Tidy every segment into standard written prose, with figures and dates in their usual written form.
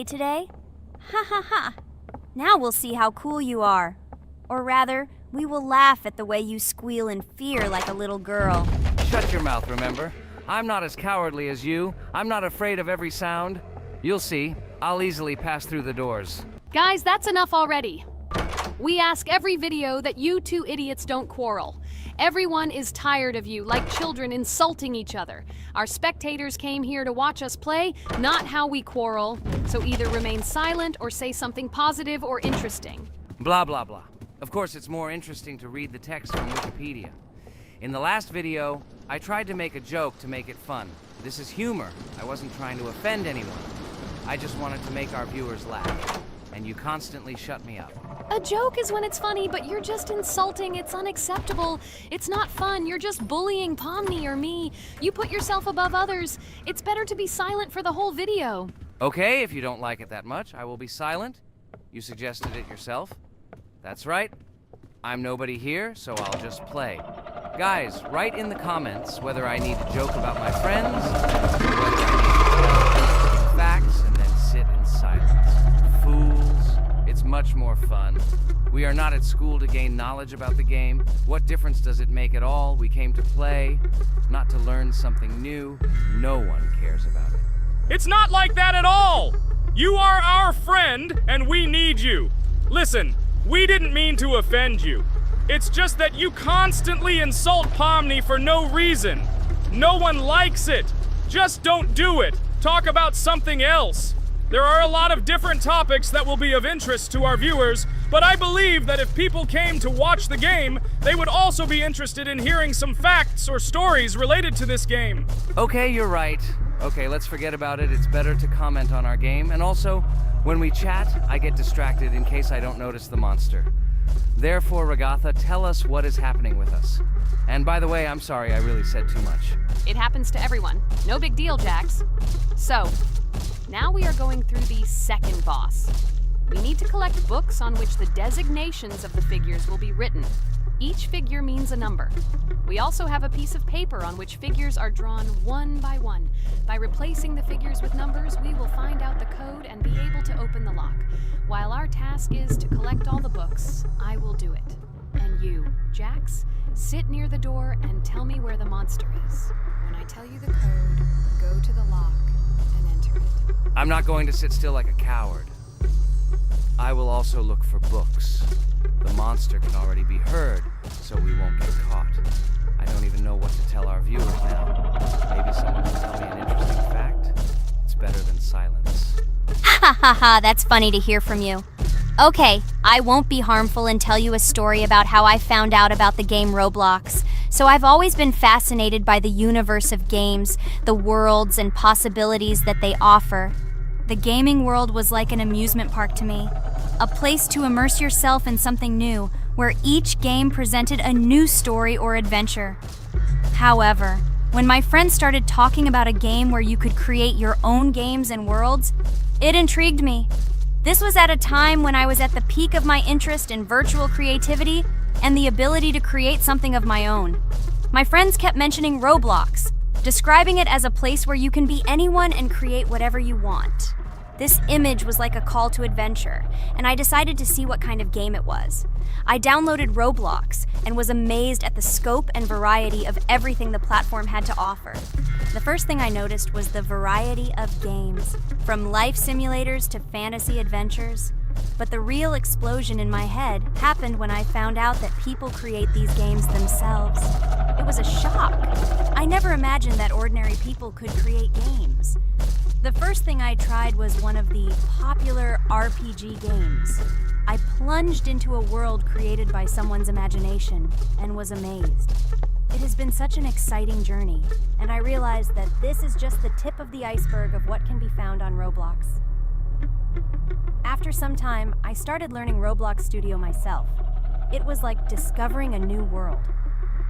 today? Ha ha ha. Now we'll see how cool you are. Or rather, we will laugh at the way you squeal in fear like a little girl. Shut your mouth, remember? I'm not as cowardly as you. I'm not afraid of every sound. You'll see. I'll easily pass through the doors. Guys, that's enough already. We ask every video that you two idiots don't quarrel. Everyone is tired of you, like children insulting each other. Our spectators came here to watch us play, not how we quarrel. So either remain silent or say something positive or interesting. Blah, blah, blah. Of course, it's more interesting to read the text from Wikipedia. In the last video, I tried to make a joke to make it fun. This is humor. I wasn't trying to offend anyone. I just wanted to make our viewers laugh. And you constantly shut me up. A joke is when it's funny, but you're just insulting. It's unacceptable. It's not fun. You're just bullying Pomni or me. You put yourself above others. It's better to be silent for the whole video. Okay, if you don't like it that much, I will be silent. You suggested it yourself. That's right. I'm nobody here, so I'll just play. Guys, write in the comments whether I need to joke about my friends, or whether I need to tell facts and then sit in silence. Fools. It's much more fun. We are not at school to gain knowledge about the game. What difference does it make at all? We came to play, not to learn something new. No one cares about it. It's not like that at all! You are our friend, and we need you. Listen, we didn't mean to offend you. It's just that you constantly insult Pomni for no reason. No one likes it. Just don't do it. Talk about something else. There are a lot of different topics that will be of interest to our viewers, but I believe that if people came to watch the game, they would also be interested in hearing some facts or stories related to this game. Okay, you're right. Okay, let's forget about it. It's better to comment on our game. And also, when we chat, I get distracted in case I don't notice the monster. Therefore, Ragatha, tell us what is happening with us. And by the way, I'm sorry, I really said too much. It happens to everyone. No big deal, Jax. So, now we are going through the second boss. We need to collect books on which the designations of the figures will be written. Each figure means a number. We also have a piece of paper on which figures are drawn one by one. By replacing the figures with numbers, we will find out the code and be able to open the lock. While our task is to collect all the books, I will do it. And you, Jax, sit near the door and tell me where the monster is. When I tell you the code, go to the lock and enter it. I'm not going to sit still like a coward. I will also look for books. The monster can already be heard, so we won't get caught. I don't even know what to tell our viewers now. Maybe someone will tell me an interesting fact. It's better than silence. Ha ha ha, that's funny to hear from you. Okay, I won't be harmful and tell you a story about how I found out about the game Roblox. So I've always been fascinated by the universe of games, the worlds and possibilities that they offer. The gaming world was like an amusement park to me, a place to immerse yourself in something new, where each game presented a new story or adventure. However, when my friends started talking about a game where you could create your own games and worlds, it intrigued me. This was at a time when I was at the peak of my interest in virtual creativity and the ability to create something of my own. My friends kept mentioning Roblox, describing it as a place where you can be anyone and create whatever you want. This image was like a call to adventure, and I decided to see what kind of game it was. I downloaded Roblox and was amazed at the scope and variety of everything the platform had to offer. The first thing I noticed was the variety of games, from life simulators to fantasy adventures. But the real explosion in my head happened when I found out that people create these games themselves. It was a shock. I never imagined that ordinary people could create games. The first thing I tried was one of the popular RPG games. I plunged into a world created by someone's imagination and was amazed. It has been such an exciting journey, and I realized that this is just the tip of the iceberg of what can be found on Roblox. After some time, I started learning Roblox Studio myself. It was like discovering a new world.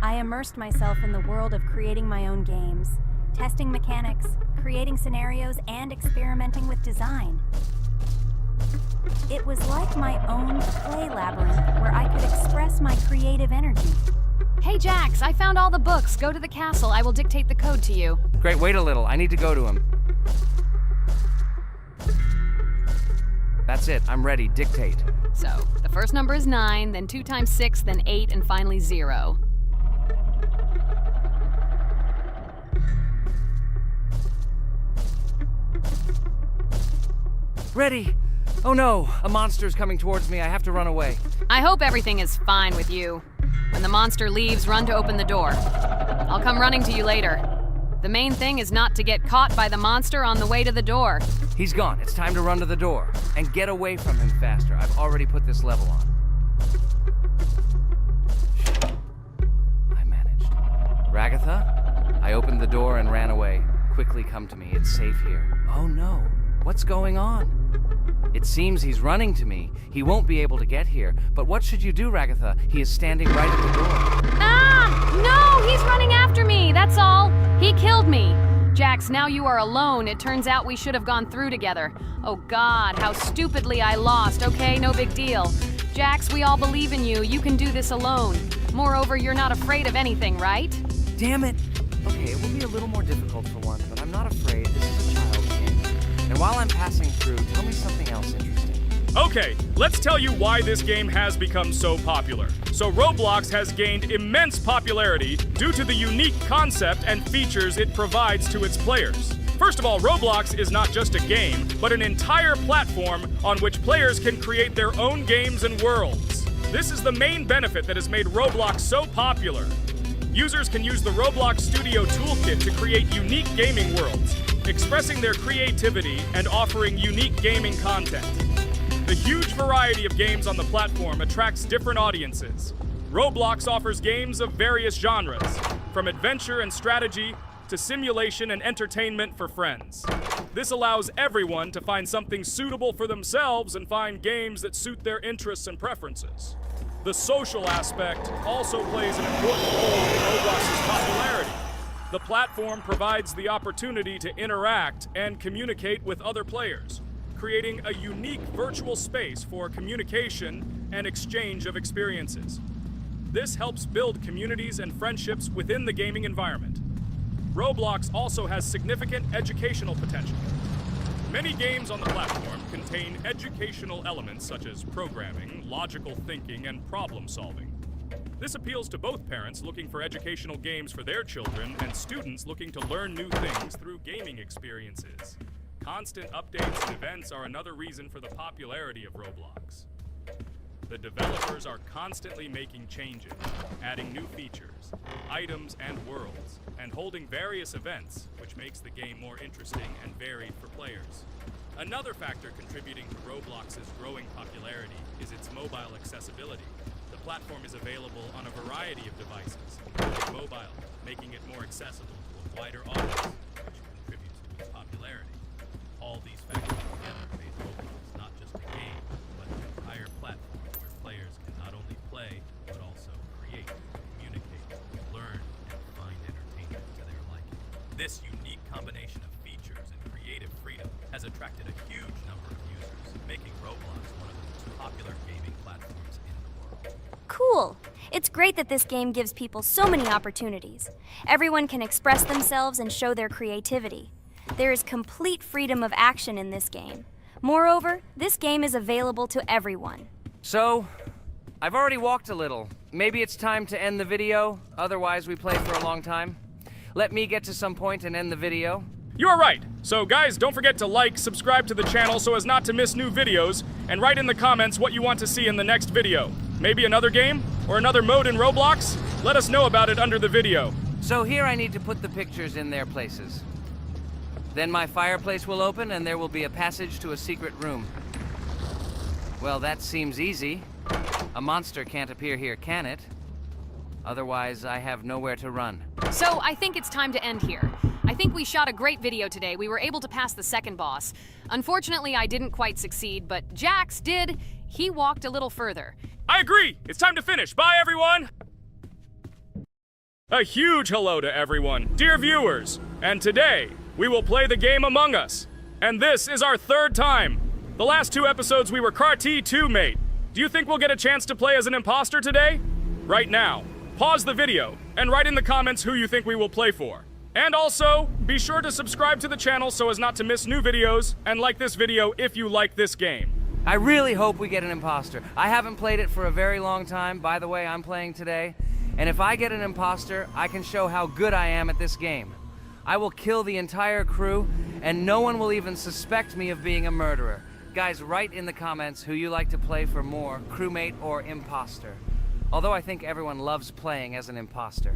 I immersed myself in the world of creating my own games, testing mechanics, creating scenarios, and experimenting with design. It was like my own play labyrinth where I could express my creative energy. Hey Jax, I found all the books. Go to the castle. I will dictate the code to you. Great, wait a little. I need to go to him. That's it. I'm ready. Dictate. So, the first number is 9, then 2 times 6, then 8, and finally 0. Ready. Oh no, a monster's coming towards me. I have to run away. I hope everything is fine with you. When the monster leaves, run to open the door. I'll come running to you later. The main thing is not to get caught by the monster on the way to the door. He's gone. It's time to run to the door. And get away from him faster. I've already put this level on. I managed. Ragatha? I opened the door and ran away. Quickly come to me. It's safe here. Oh no. What's going on? It seems he's running to me. He won't be able to get here. But what should you do, Ragatha? He is standing right at the door. Ah! No! He's running after me! That's all! He killed me! Jax, now you are alone. It turns out we should have gone through together. Oh God, how stupidly I lost. Okay, no big deal. Jax, we all believe in you. You can do this alone. Moreover, you're not afraid of anything, right? Damn it! Okay, it will be a little more difficult for one, but I'm not afraid. This is a child's game. And while I'm passing through, tell me something else interesting. Okay, let's tell you why this game has become so popular. So Roblox has gained immense popularity due to the unique concept and features it provides to its players. First of all, Roblox is not just a game, but an entire platform on which players can create their own games and worlds. This is the main benefit that has made Roblox so popular. Users can use the Roblox Studio Toolkit to create unique gaming worlds, expressing their creativity and offering unique gaming content. The huge variety of games on the platform attracts different audiences. Roblox offers games of various genres, from adventure and strategy to simulation and entertainment for friends. This allows everyone to find something suitable for themselves and find games that suit their interests and preferences. The social aspect also plays an important role in Roblox's popularity. The platform provides the opportunity to interact and communicate with other players, creating a unique virtual space for communication and exchange of experiences. This helps build communities and friendships within the gaming environment. Roblox also has significant educational potential. Many games on the platform contain educational elements such as programming, logical thinking, and problem solving. This appeals to both parents looking for educational games for their children and students looking to learn new things through gaming experiences. Constant updates and events are another reason for the popularity of Roblox. The developers are constantly making changes, adding new features, items, and worlds, and holding various events, which makes the game more interesting and varied for players. Another factor contributing to Roblox's growing popularity is its mobile accessibility. The platform is available on a variety of devices, including mobile, making it more accessible to a wider audience, which contributes to its popularity. All these factors together make Roblox not just a game, but an entire platform where players can not only play, but also create, communicate, learn, and find entertainment to their liking. This unique combination of features and creative freedom has attracted a huge number of users, making Roblox one of the most popular gaming platforms in the world. Cool! It's great that this game gives people so many opportunities. Everyone can express themselves and show their creativity. There is complete freedom of action in this game. Moreover, this game is available to everyone. So, I've already walked a little. Maybe it's time to end the video, otherwise we play for a long time. Let me get to some point and end the video. You're right. So guys, don't forget to like, subscribe to the channel so as not to miss new videos, and write in the comments what you want to see in the next video. Maybe another game? Or another mode in Roblox? Let us know about it under the video. So here I need to put the pictures in their places. Then my fireplace will open and there will be a passage to a secret room. Well, that seems easy. A monster can't appear here, can it? Otherwise, I have nowhere to run. So I think it's time to end here. I think we shot a great video today. We were able to pass the second boss. Unfortunately, I didn't quite succeed, but Jax did. He walked a little further. I agree! It's time to finish. Bye, everyone! A huge hello to everyone, dear viewers. And today, we will play the game Among Us. And this is our third time. The last 2 episodes we were CAR-T 2 mate. Do you think we'll get a chance to play as an imposter today? Right now, pause the video and write in the comments who you think we will play for. And also, be sure to subscribe to the channel so as not to miss new videos, and like this video if you like this game. I really hope we get an imposter. I haven't played it for a very long time. By the way, I'm playing today. And if I get an imposter, I can show how good I am at this game. I will kill the entire crew, and no one will even suspect me of being a murderer. Guys, write in the comments who you like to play for more, crewmate or imposter. Although I think everyone loves playing as an imposter.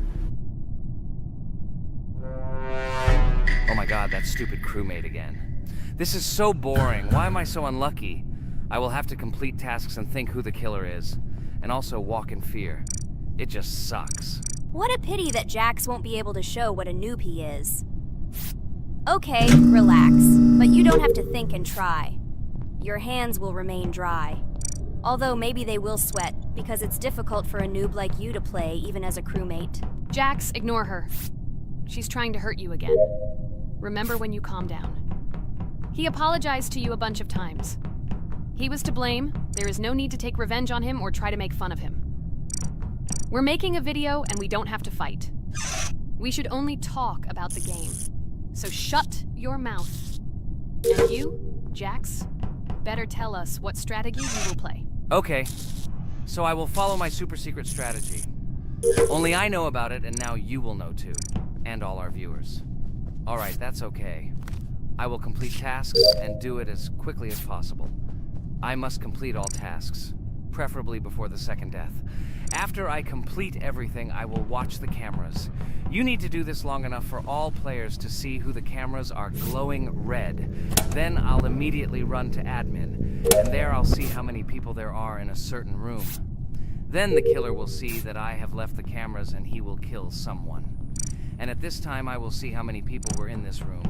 Oh my god, that stupid crewmate again. This is so boring. Why am I so unlucky? I will have to complete tasks and think who the killer is, and also walk in fear. It just sucks. What a pity that Jax won't be able to show what a noob he is. Okay, relax, but you don't have to think and try. Your hands will remain dry. Although maybe they will sweat, because it's difficult for a noob like you to play, even as a crewmate. Jax, ignore her. She's trying to hurt you again. Remember when you calm down. He apologized to you a bunch of times. He was to blame. There is no need to take revenge on him or try to make fun of him. We're making a video and we don't have to fight. We should only talk about the game. So shut your mouth. And you, Jax, better tell us what strategy you will play. Okay, so I will follow my super secret strategy. Only I know about it, and now you will know too. And all our viewers. Alright, that's okay. I will complete tasks and do it as quickly as possible. I must complete all tasks, preferably before the second death. After I complete everything, I will watch the cameras. You need to do this long enough for all players to see who the cameras are glowing red. Then I'll immediately run to admin, and there I'll see how many people there are in a certain room. Then the killer will see that I have left the cameras and he will kill someone. And at this time I will see how many people were in this room,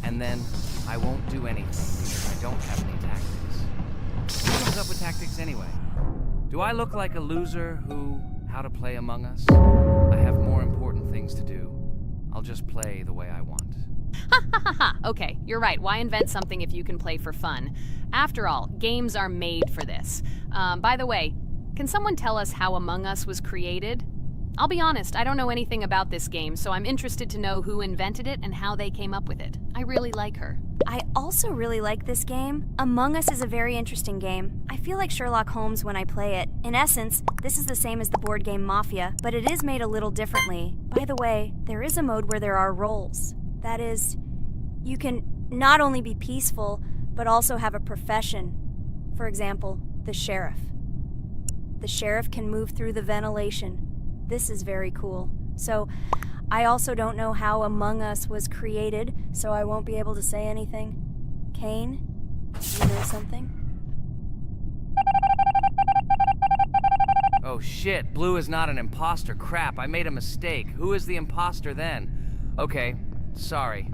and then I won't do anything because I don't have any tactics. What comes up with tactics anyway? Do I look like a loser how to play Among Us? I have more important things to do. I'll just play the way I want. Ha ha ha ha! Okay, you're right. Why invent something if you can play for fun? After all, games are made for this. By the way, can someone tell us how Among Us was created? I'll be honest, I don't know anything about this game, so I'm interested to know who invented it and how they came up with it. I really like her. I also really like this game. Among Us is a very interesting game. I feel like Sherlock Holmes when I play it. In essence, this is the same as the board game Mafia, but it is made a little differently. By the way, there is a mode where there are roles. That is, you can not only be peaceful, but also have a profession. For example, the sheriff. The sheriff can move through the ventilation. This is very cool. So, I also don't know how Among Us was created, so I won't be able to say anything. Kane, you know something? Oh shit, Blue is not an imposter. Crap, I made a mistake. Who is the imposter then? Okay, sorry.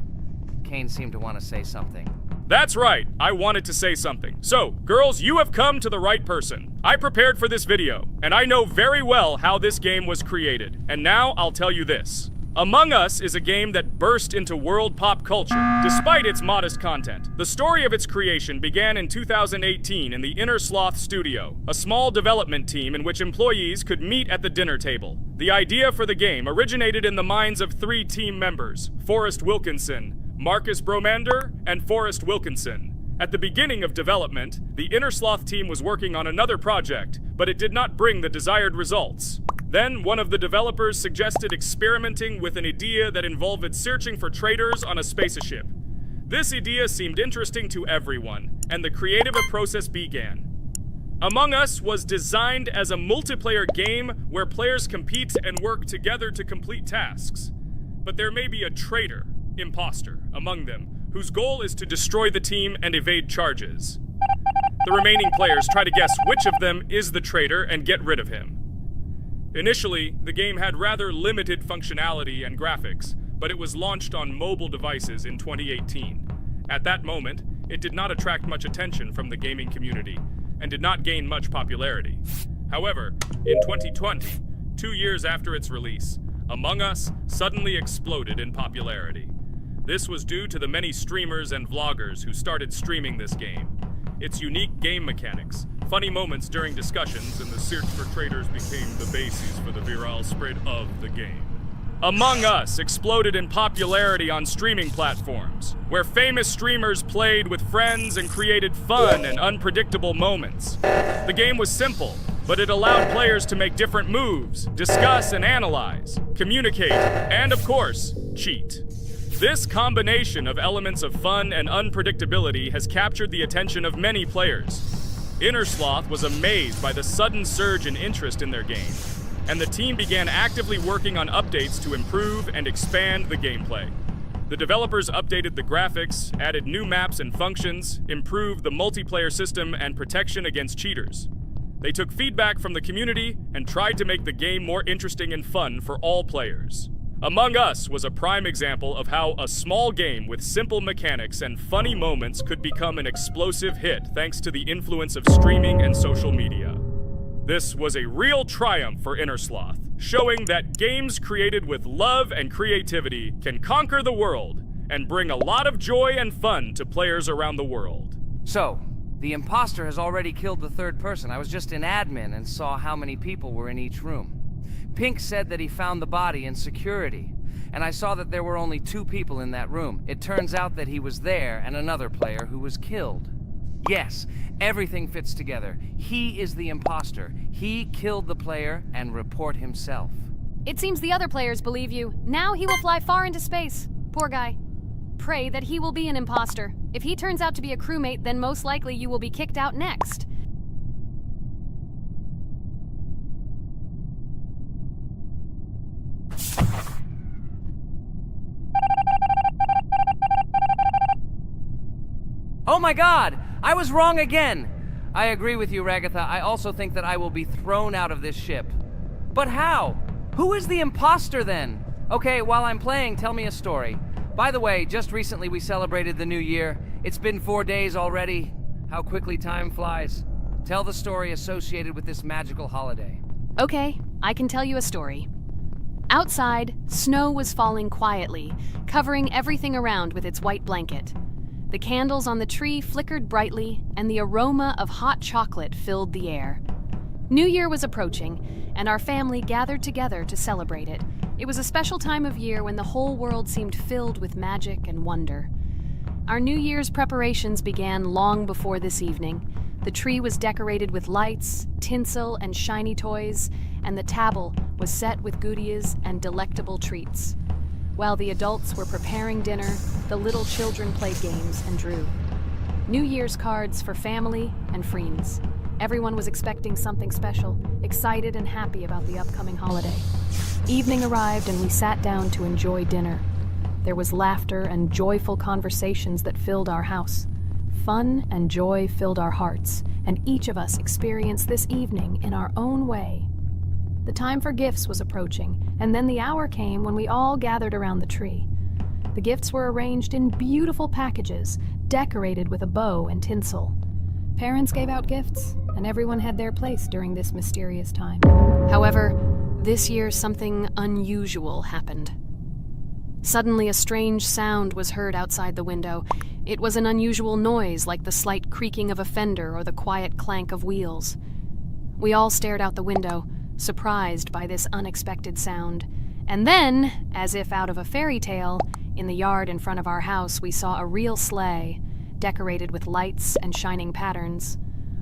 Kane seemed to want to say something. That's right, I wanted to say something. So, girls, you have come to the right person. I prepared for this video, and I know very well how this game was created. And now I'll tell you this. Among Us is a game that burst into world pop culture, despite its modest content. The story of its creation began in 2018 in the Inner Sloth Studio, a small development team in which employees could meet at the dinner table. The idea for the game originated in the minds of 3 team members, Forrest Wilkinson, Marcus Bromander, and Forrest Wilkinson. At the beginning of development, the Inner Sloth team was working on another project, but it did not bring the desired results. Then, one of the developers suggested experimenting with an idea that involved searching for traitors on a spaceship. This idea seemed interesting to everyone, and the creative process began. Among Us was designed as a multiplayer game where players compete and work together to complete tasks. But there may be a traitor, imposter, among them, whose goal is to destroy the team and evade charges. The remaining players try to guess which of them is the traitor and get rid of him. Initially, the game had rather limited functionality and graphics, but it was launched on mobile devices in 2018. At that moment, it did not attract much attention from the gaming community, and did not gain much popularity. However, in 2020, 2 years after its release, Among Us suddenly exploded in popularity. This was due to the many streamers and vloggers who started streaming this game. Its unique game mechanics, funny moments during discussions, and the search for traitors became the basis for the viral spread of the game. Among Us exploded in popularity on streaming platforms, where famous streamers played with friends and created fun and unpredictable moments. The game was simple, but it allowed players to make different moves, discuss and analyze, communicate, and of course, cheat. This combination of elements of fun and unpredictability has captured the attention of many players. Innersloth was amazed by the sudden surge in interest in their game, and the team began actively working on updates to improve and expand the gameplay. The developers updated the graphics, added new maps and functions, improved the multiplayer system and protection against cheaters. They took feedback from the community and tried to make the game more interesting and fun for all players. Among Us was a prime example of how a small game with simple mechanics and funny moments could become an explosive hit thanks to the influence of streaming and social media. This was a real triumph for Innersloth, showing that games created with love and creativity can conquer the world and bring a lot of joy and fun to players around the world. So, the imposter has already killed the third person. I was just in admin and saw how many people were in each room. Pink said that he found the body in security, and I saw that there were only 2 people in that room. It turns out that he was there and another player who was killed. Yes, everything fits together. He is the imposter. He killed the player and report himself. It seems the other players believe you. Now he will fly far into space. Poor guy. Pray that he will be an imposter. If he turns out to be a crewmate, then most likely you will be kicked out next. Oh my god! I was wrong again! I agree with you, Ragatha. I also think that I will be thrown out of this ship. But how? Who is the imposter then? Okay, while I'm playing, tell me a story. By the way, just recently we celebrated the new year. It's been 4 days already. How quickly time flies. Tell the story associated with this magical holiday. Okay, I can tell you a story. Outside, snow was falling quietly, covering everything around with its white blanket. The candles on the tree flickered brightly, and the aroma of hot chocolate filled the air. New Year was approaching, and our family gathered together to celebrate it. It was a special time of year when the whole world seemed filled with magic and wonder. Our New Year's preparations began long before this evening. The tree was decorated with lights, tinsel, and shiny toys, and the table was set with goodies and delectable treats. While the adults were preparing dinner, the little children played games and drew. New Year's cards for family and friends. Everyone was expecting something special, excited and happy about the upcoming holiday. Evening arrived and we sat down to enjoy dinner. There was laughter and joyful conversations that filled our house. Fun and joy filled our hearts, and each of us experienced this evening in our own way. The time for gifts was approaching, and then the hour came when we all gathered around the tree. The gifts were arranged in beautiful packages, decorated with a bow and tinsel. Parents gave out gifts, and everyone had their place during this mysterious time. However, this year something unusual happened. Suddenly a strange sound was heard outside the window. It was an unusual noise, like the slight creaking of a fender or the quiet clank of wheels. We all stared out the window, surprised by this unexpected sound. And then, as if out of a fairy tale, in the yard in front of our house we saw a real sleigh, decorated with lights and shining patterns.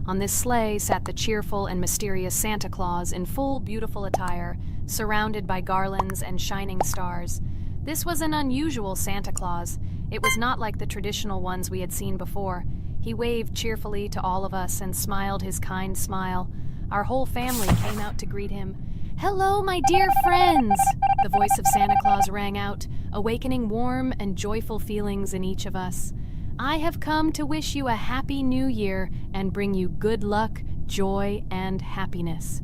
On this sleigh sat the cheerful and mysterious Santa Claus in full beautiful attire, surrounded by garlands and shining stars. This was an unusual Santa Claus. It was not like the traditional ones we had seen before. He waved cheerfully to all of us and smiled his kind smile. Our whole family came out to greet him. "Hello, my dear friends!" The voice of Santa Claus rang out, awakening warm and joyful feelings in each of us. "I have come to wish you a happy new year and bring you good luck, joy, and happiness."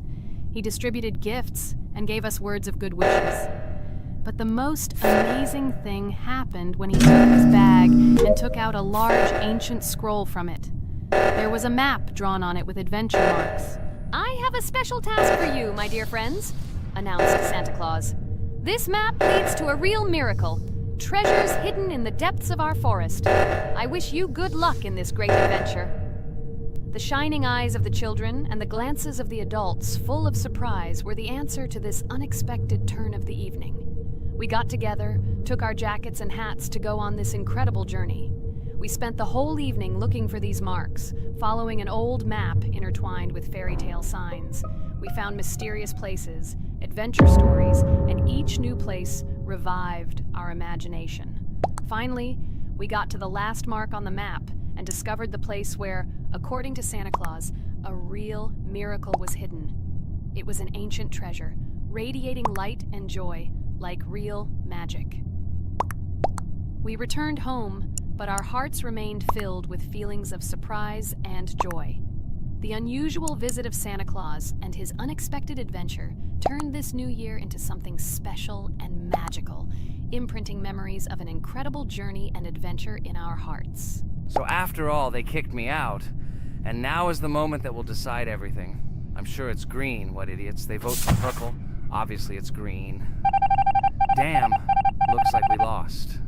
He distributed gifts and gave us words of good wishes. But the most amazing thing happened when he took his bag and took out a large ancient scroll from it. There was a map drawn on it with adventure marks. "I have a special task for you, my dear friends," announced Santa Claus. "This map leads to a real miracle. Treasures hidden in the depths of our forest. I wish you good luck in this great adventure." The shining eyes of the children and the glances of the adults, full of surprise, were the answer to this unexpected turn of the evening. We got together, took our jackets and hats to go on this incredible journey. We spent the whole evening looking for these marks, following an old map intertwined with fairy tale signs. We found mysterious places, adventure stories, and each new place revived our imagination. Finally, we got to the last mark on the map and discovered the place where, according to Santa Claus, a real miracle was hidden. It was an ancient treasure, radiating light and joy like real magic. We returned home, but our hearts remained filled with feelings of surprise and joy. The unusual visit of Santa Claus and his unexpected adventure turned this new year into something special and magical, imprinting memories of an incredible journey and adventure in our hearts. So after all, they kicked me out, and now is the moment that will decide everything. I'm sure it's green, what idiots. They vote for purple. Obviously it's green. Damn, looks like we lost.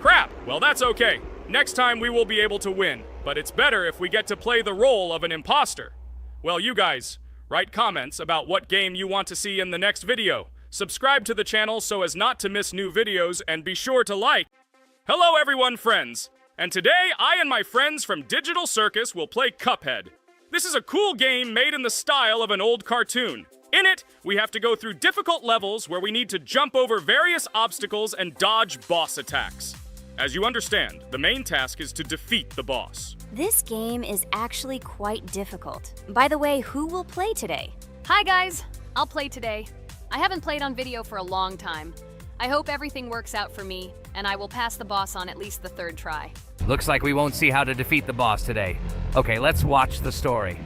Crap! Well, that's okay. Next time we will be able to win, but it's better if we get to play the role of an imposter. Well, you guys, write comments about what game you want to see in the next video. Subscribe to the channel so as not to miss new videos, and be sure to like. Hello everyone, friends! And today, I and my friends from Digital Circus will play Cuphead. This is a cool game made in the style of an old cartoon. In it, we have to go through difficult levels where we need to jump over various obstacles and dodge boss attacks. As you understand, the main task is to defeat the boss. This game is actually quite difficult. By the way, who will play today? Hi guys, I'll play today. I haven't played on video for a long time. I hope everything works out for me, and I will pass the boss on at least the third try. Looks like we won't see how to defeat the boss today. Okay, let's watch the story.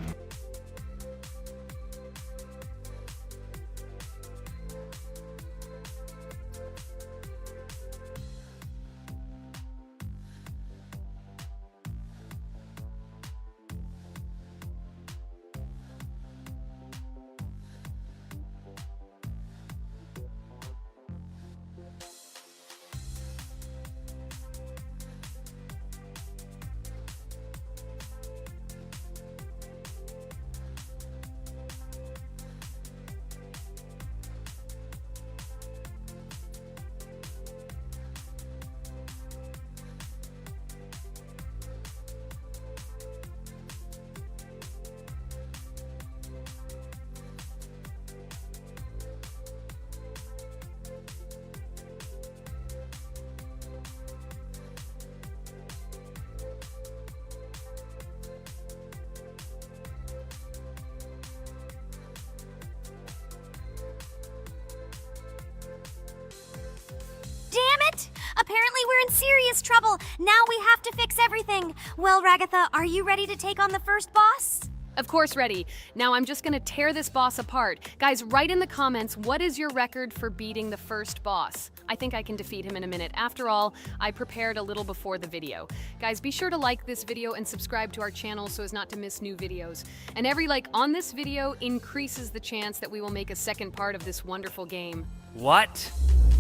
Apparently we're in serious trouble. Now we have to fix everything. Well, Ragatha, are you ready to take on the first boss? Of course ready. Now I'm just gonna tear this boss apart. Guys, write in the comments, what is your record for beating the first boss? I think I can defeat him in a minute. After all, I prepared a little before the video. Guys, be sure to like this video and subscribe to our channel so as not to miss new videos. And every like on this video increases the chance that we will make a second part of this wonderful game. What?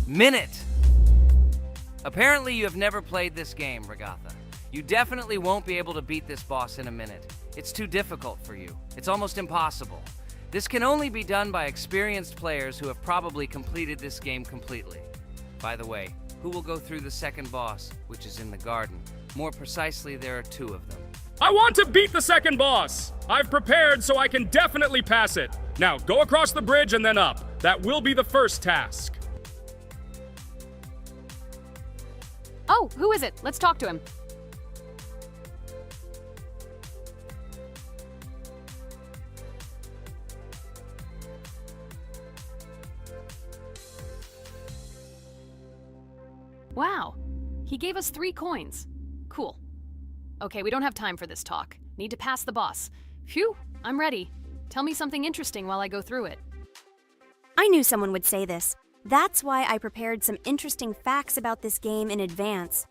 Minute! Apparently you have never played this game, Ragatha. You definitely won't be able to beat this boss in a minute. It's too difficult for you. It's almost impossible. This can only be done by experienced players who have probably completed this game completely. By the way, who will go through the second boss, which is in the garden? More precisely, there are two of them. I want to beat the second boss! I've prepared so I can definitely pass it. Now, go across the bridge and then up. That will be the first task. Oh, who is it? Let's talk to him. Wow, he gave us 3 coins. Cool. Okay, we don't have time for this talk. Need to pass the boss. Phew, I'm ready. Tell me something interesting while I go through it. I knew someone would say this. That's why I prepared some interesting facts about this game in advance.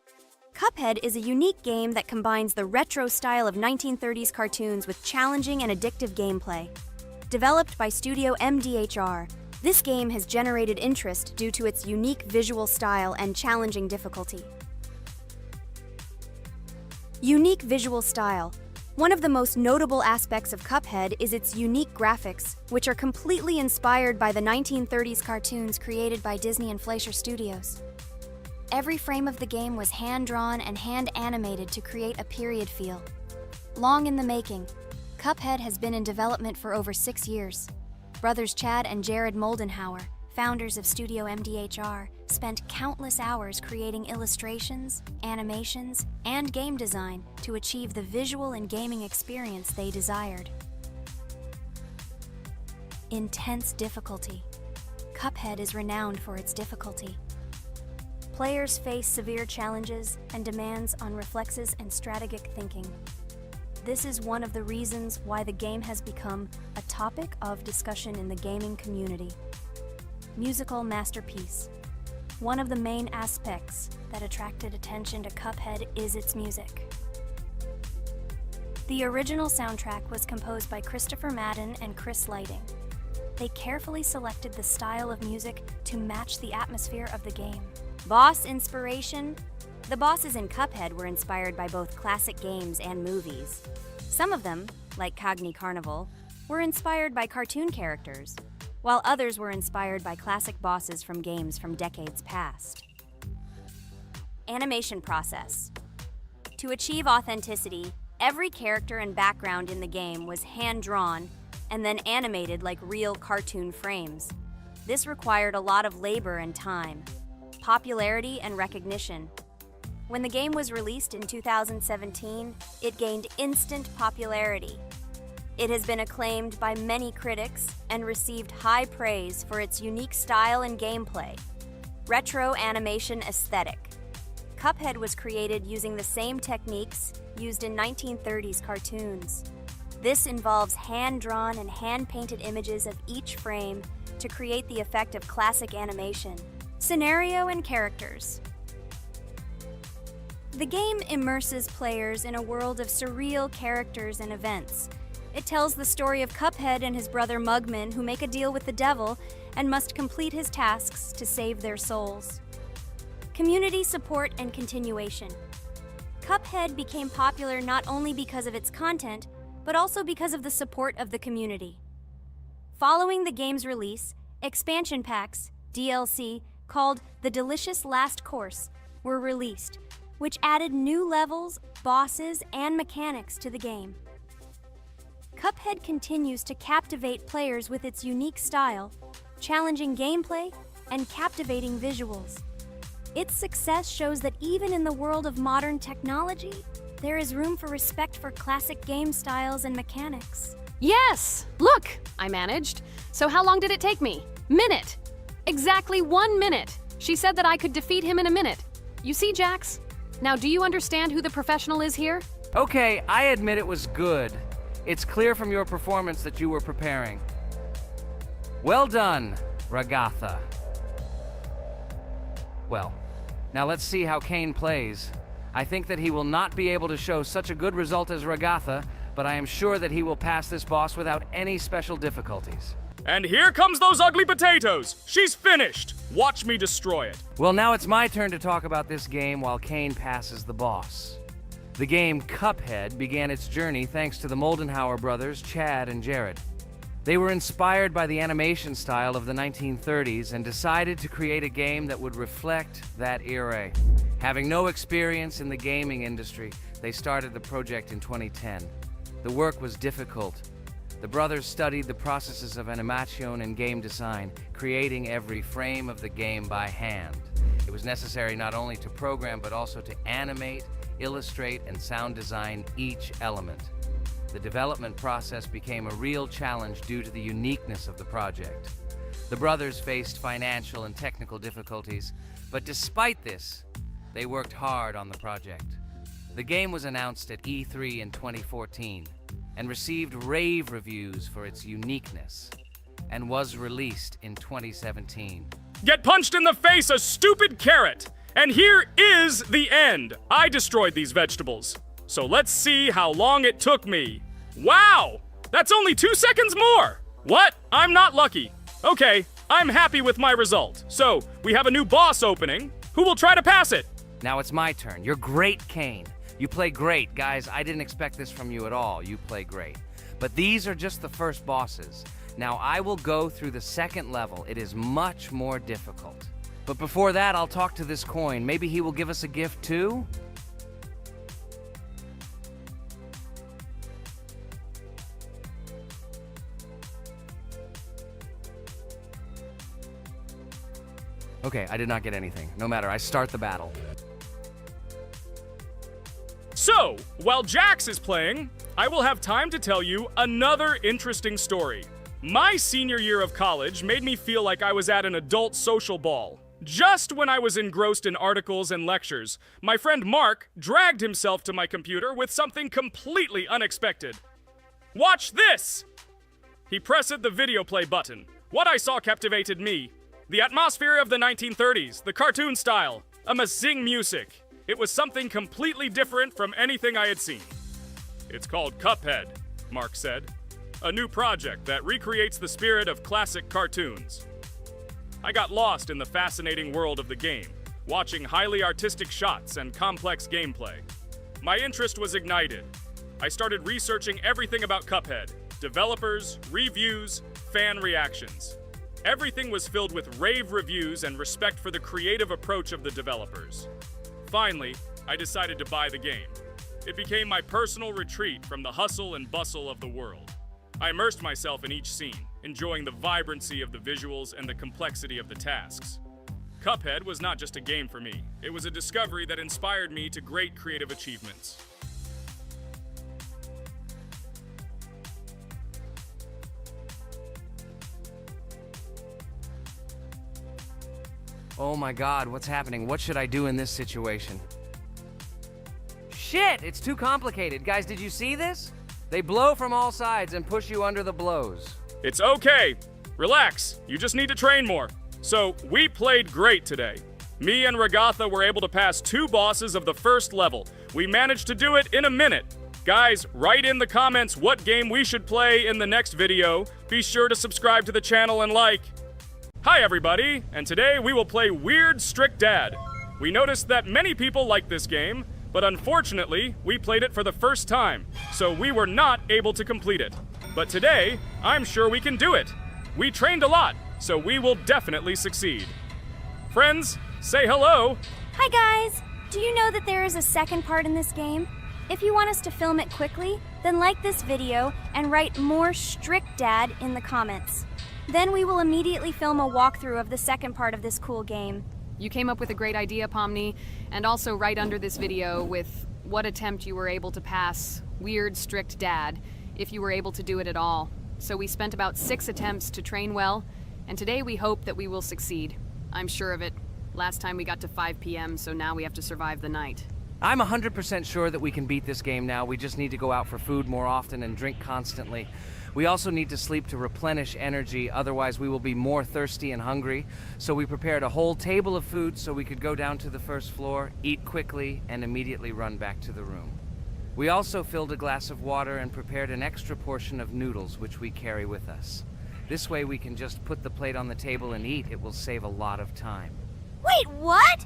Cuphead is a unique game that combines the retro style of 1930s cartoons with challenging and addictive gameplay. Developed by Studio MDHR, this game has generated interest due to its unique visual style and challenging difficulty. Unique visual style. One of the most notable aspects of Cuphead is its unique graphics, which are completely inspired by the 1930s cartoons created by Disney and Fleischer Studios. Every frame of the game was hand-drawn and hand-animated to create a period feel. Long in the making, Cuphead has been in development for over 6 years. Brothers Chad and Jared Moldenhauer, founders of Studio MDHR, spent countless hours creating illustrations, animations, and game design to achieve the visual and gaming experience they desired. Intense difficulty. Cuphead is renowned for its difficulty. Players face severe challenges and demands on reflexes and strategic thinking. This is one of the reasons why the game has become a topic of discussion in the gaming community. Musical masterpiece. One of the main aspects that attracted attention to Cuphead is its music. The original soundtrack was composed by Christopher Madden and Chris Lighting. They carefully selected the style of music to match the atmosphere of the game. Boss inspiration. The bosses in Cuphead were inspired by both classic games and movies. Some of them, like Cogni Carnival, were inspired by cartoon characters, while others were inspired by classic bosses from games from decades past. Animation process. To achieve authenticity, every character and background in the game was hand-drawn and then animated like real cartoon frames. This required a lot of labor and time. Popularity and recognition. When the game was released in 2017, it gained instant popularity. It has been acclaimed by many critics and received high praise for its unique style and gameplay. Retro animation aesthetic. Cuphead was created using the same techniques used in 1930s cartoons. This involves hand-drawn and hand-painted images of each frame to create the effect of classic animation. Scenario and characters. The game immerses players in a world of surreal characters and events. It tells the story of Cuphead and his brother Mugman, who make a deal with the devil and must complete his tasks to save their souls. Community support and continuation. Cuphead became popular not only because of its content, but also because of the support of the community. Following the game's release, expansion packs, DLC, called The Delicious Last Course, were released, which added new levels, bosses, and mechanics to the game. Cuphead continues to captivate players with its unique style, challenging gameplay, and captivating visuals. Its success shows that even in the world of modern technology, there is room for respect for classic game styles and mechanics. Yes! Look! I managed. So how long did it take me? Minute! Exactly 1 minute! She said that I could defeat him in a minute. You see, Jax? Now, do you understand who the professional is here? Okay, I admit it was good. It's clear from your performance that you were preparing. Well done, Ragatha. Well, now let's see how Kane plays. I think that he will not be able to show such a good result as Ragatha, but I am sure that he will pass this boss without any special difficulties. And here comes those ugly potatoes! She's finished! Watch me destroy it. Well, now it's my turn to talk about this game while Kane passes the boss. The game Cuphead began its journey thanks to the Moldenhauer brothers, Chad and Jared. They were inspired by the animation style of the 1930s and decided to create a game that would reflect that era. Having no experience in the gaming industry, they started the project in 2010. The work was difficult. The brothers studied the processes of animation and game design, creating every frame of the game by hand. It was necessary not only to program but also to animate, illustrate, and sound design each element. The development process became a real challenge due to the uniqueness of the project. The brothers faced financial and technical difficulties, but despite this, they worked hard on the project. The game was announced at E3 in 2014 and received rave reviews for its uniqueness, and was released in 2017. Get punched in the face, a stupid carrot! And here is the end. I destroyed these vegetables. So let's see how long it took me. Wow! That's only 2 seconds more! What? I'm not lucky. Okay, I'm happy with my result. So, we have a new boss opening. Who will try to pass it? Now it's my turn. You're great, Kane. You play great, guys. I didn't expect this from you at all. You play great. But these are just the first bosses. Now I will go through the second level. It is much more difficult. But before that, I'll talk to this coin. Maybe he will give us a gift too? Okay, I did not get anything. No matter, I start the battle. So, while Jax is playing, I will have time to tell you another interesting story. My senior year of college made me feel like I was at an adult social ball. Just when I was engrossed in articles and lectures, my friend Mark dragged himself to my computer with something completely unexpected. Watch this! He pressed the video play button. What I saw captivated me. The atmosphere of the 1930s, the cartoon style, amazing music. It was something completely different from anything I had seen. It's called Cuphead, Mark said. A new project that recreates the spirit of classic cartoons. I got lost in the fascinating world of the game, watching highly artistic shots and complex gameplay. My interest was ignited. I started researching everything about Cuphead, developers, reviews, fan reactions. Everything was filled with rave reviews and respect for the creative approach of the developers. Finally, I decided to buy the game. It became my personal retreat from the hustle and bustle of the world. I immersed myself in each scene, enjoying the vibrancy of the visuals and the complexity of the tasks. Cuphead was not just a game for me. It was a discovery that inspired me to great creative achievements. Oh my God, what's happening? What should I do in this situation? Shit, it's too complicated. Guys, did you see this? They blow from all sides and push you under the blows. It's okay. Relax. You just need to train more. So, we played great today. Me and Ragatha were able to pass 2 bosses of the first level. We managed to do it in a minute. Guys, write in the comments what game we should play in the next video. Be sure to subscribe to the channel and like. Hi everybody, and today we will play Weird Strict Dad. We noticed that many people like this game, but unfortunately, we played it for the first time, so we were not able to complete it. But today, I'm sure we can do it. We trained a lot, so we will definitely succeed. Friends, say hello. Hi guys! Do you know that there is a second part in this game? If you want us to film it quickly, then like this video and write more Strict Dad in the comments. Then we will immediately film a walkthrough of the second part of this cool game. You came up with a great idea, Pomni, and also right under this video with what attempt you were able to pass Weird Strict Dad, if you were able to do it at all. So we spent about 6 attempts to train well, and today we hope that we will succeed. I'm sure of it. Last time we got to 5 p.m., so now we have to survive the night. I'm 100% sure that we can beat this game now. We just need to go out for food more often and drink constantly. We also need to sleep to replenish energy, otherwise we will be more thirsty and hungry. So we prepared a whole table of food so we could go down to the first floor, eat quickly, and immediately run back to the room. We also filled a glass of water and prepared an extra portion of noodles, which we carry with us. This way we can just put the plate on the table and eat. It will save a lot of time. Wait, what?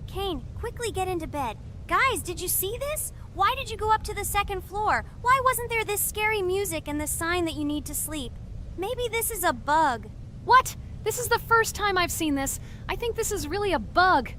Kane, quickly get into bed. Guys, did you see this? Why did you go up to the second floor? Why wasn't there this scary music and the sign that you need to sleep? Maybe this is a bug. What? This is the first time I've seen this. I think this is really a bug.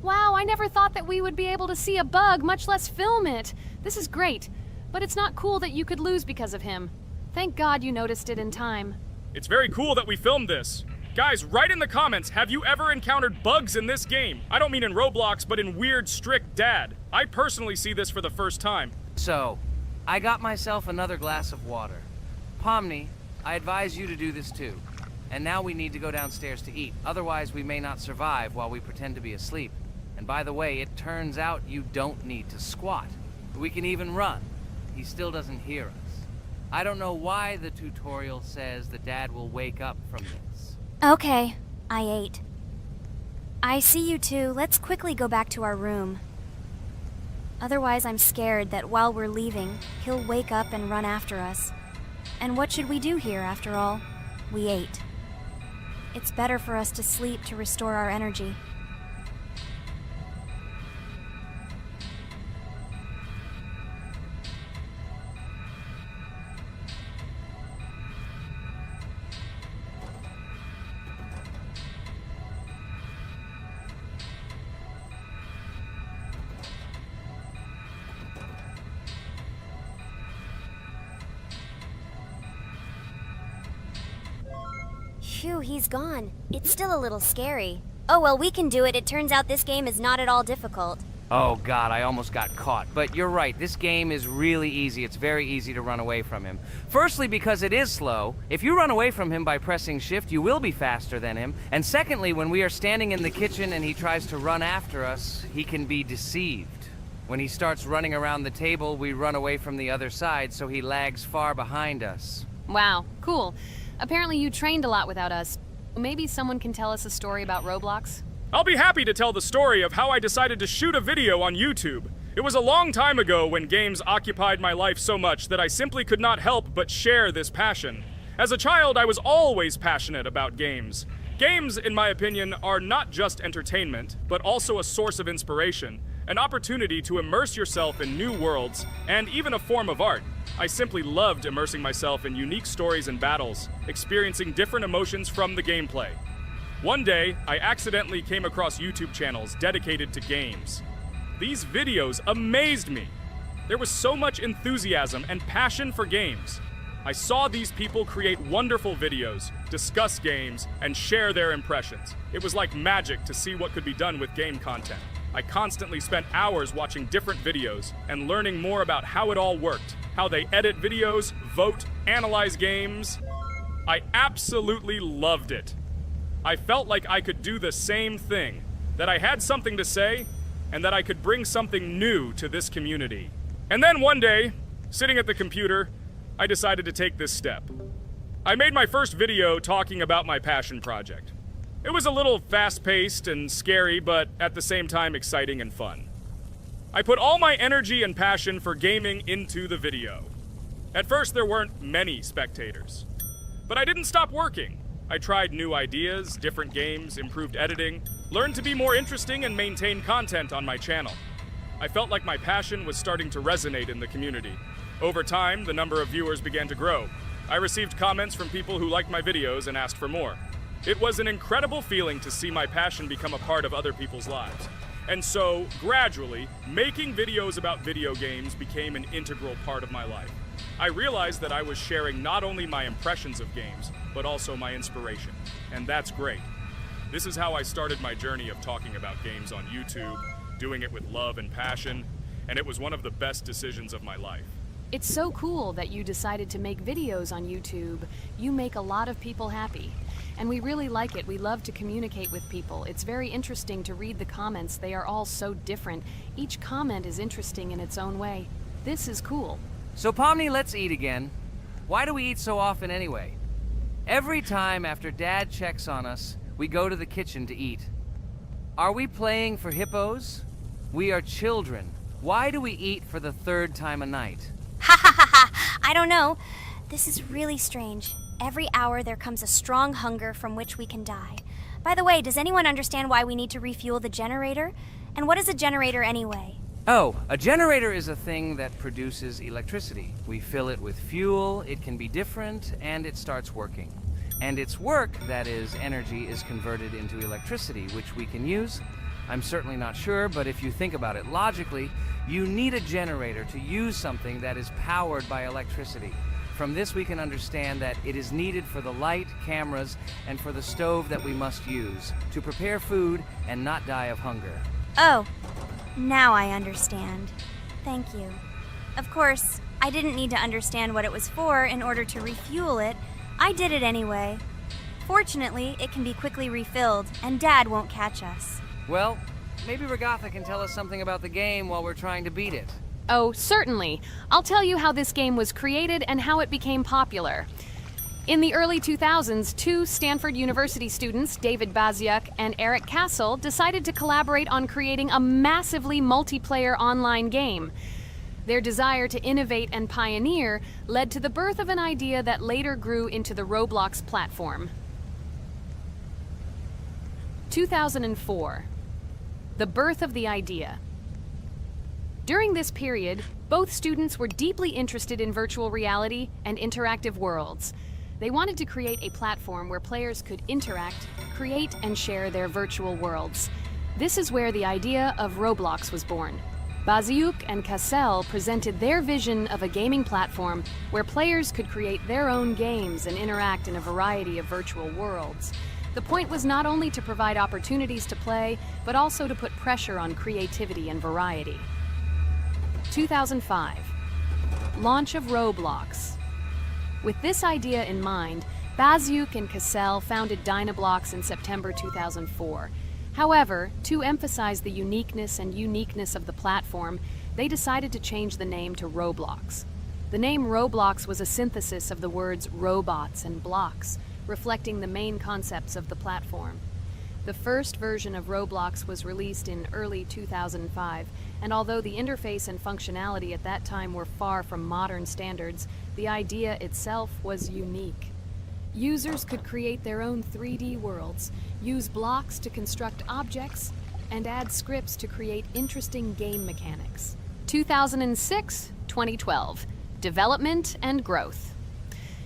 Wow, I never thought that we would be able to see a bug, much less film it. This is great, but it's not cool that you could lose because of him. Thank God you noticed it in time. It's very cool that we filmed this. Guys, write in the comments, have you ever encountered bugs in this game? I don't mean in Roblox, but in Weird Strict Dad. I personally see this for the first time. So, I got myself another glass of water. Pomni, I advise you to do this too. And now we need to go downstairs to eat. Otherwise, we may not survive while we pretend to be asleep. And by the way, it turns out you don't need to squat. We can even run. He still doesn't hear us. I don't know why the tutorial says that Dad will wake up from this. Okay, I ate. I see you two. Let's quickly go back to our room. Otherwise, I'm scared that while we're leaving, he'll wake up and run after us. And what should we do here, after all? We ate. It's better for us to sleep to restore our energy. Phew, he's gone. It's still a little scary. Oh, well, we can do it. It turns out this game is not at all difficult. Oh god, I almost got caught. But you're right, this game is really easy. It's very easy to run away from him. Firstly, because it is slow. If you run away from him by pressing shift, you will be faster than him. And secondly, when we are standing in the kitchen and he tries to run after us, he can be deceived. When he starts running around the table, we run away from the other side, so he lags far behind us. Wow, cool. Apparently you trained a lot without us. Maybe someone can tell us a story about Roblox? I'll be happy to tell the story of how I decided to shoot a video on YouTube. It was a long time ago when games occupied my life so much that I simply could not help but share this passion. As a child, I was always passionate about games. Games, in my opinion, are not just entertainment, but also a source of inspiration, an opportunity to immerse yourself in new worlds, and even a form of art. I simply loved immersing myself in unique stories and battles, experiencing different emotions from the gameplay. One day, I accidentally came across YouTube channels dedicated to games. These videos amazed me. There was so much enthusiasm and passion for games. I saw these people create wonderful videos, discuss games, and share their impressions. It was like magic to see what could be done with game content. I constantly spent hours watching different videos and learning more about how it all worked, how they edit videos, vote, analyze games. I absolutely loved it. I felt like I could do the same thing, that I had something to say, and that I could bring something new to this community. And then one day, sitting at the computer, I decided to take this step. I made my first video talking about my passion project. It was a little fast-paced and scary, but at the same time exciting and fun. I put all my energy and passion for gaming into the video. At first, there weren't many spectators, but I didn't stop working. I tried new ideas, different games, improved editing, learned to be more interesting, and maintain content on my channel. I felt like my passion was starting to resonate in the community. Over time, the number of viewers began to grow. I received comments from people who liked my videos and asked for more. It was an incredible feeling to see my passion become a part of other people's lives. And so, gradually, making videos about video games became an integral part of my life. I realized that I was sharing not only my impressions of games, but also my inspiration. And that's great. This is how I started my journey of talking about games on YouTube, doing it with love and passion, and it was one of the best decisions of my life. It's so cool that you decided to make videos on YouTube. You make a lot of people happy. And we really like it. We love to communicate with people. It's very interesting to read the comments. They are all so different. Each comment is interesting in its own way. This is cool. So Pomni, let's eat again. Why do we eat so often anyway? Every time after Dad checks on us, we go to the kitchen to eat. Are we playing for hippos? We are children. Why do we eat for the third time a night? Ha ha ha ha! I don't know. This is really strange. Every hour there comes a strong hunger from which we can die. By the way, does anyone understand why we need to refuel the generator? And what is a generator anyway? Oh, a generator is a thing that produces electricity. We fill it with fuel, it can be different, and it starts working. And its work, that is, energy, is converted into electricity, which we can use. I'm certainly not sure, but if you think about it logically, you need a generator to use something that is powered by electricity. From this we can understand that it is needed for the light, cameras, and for the stove that we must use, to prepare food and not die of hunger. Oh, now I understand. Thank you. Of course, I didn't need to understand what it was for in order to refuel it. I did it anyway. Fortunately, it can be quickly refilled, and Dad won't catch us. Well, maybe Regatha can tell us something about the game while we're trying to beat it. Oh, certainly. I'll tell you how this game was created and how it became popular. In the early 2000s, two Stanford University students, David Baziuk and Eric Castle, decided to collaborate on creating a massively multiplayer online game. Their desire to innovate and pioneer led to the birth of an idea that later grew into the Roblox platform. 2004. The birth of the idea. During this period, both students were deeply interested in virtual reality and interactive worlds. They wanted to create a platform where players could interact, create, and share their virtual worlds. This is where the idea of Roblox was born. Baziuk and Cassell presented their vision of a gaming platform where players could create their own games and interact in a variety of virtual worlds. The point was not only to provide opportunities to play, but also to put pressure on creativity and variety. 2005. Launch of Roblox. With this idea in mind, Baziuk and Cassell founded Dynablox in September 2004. However, to emphasize the uniqueness of the platform, they decided to change the name to Roblox. The name Roblox was a synthesis of the words robots and blocks, reflecting the main concepts of the platform. The first version of Roblox was released in early 2005, and although the interface and functionality at that time were far from modern standards, the idea itself was unique. Users could create their own 3D worlds, use blocks to construct objects, and add scripts to create interesting game mechanics. 2006-2012. Development and growth.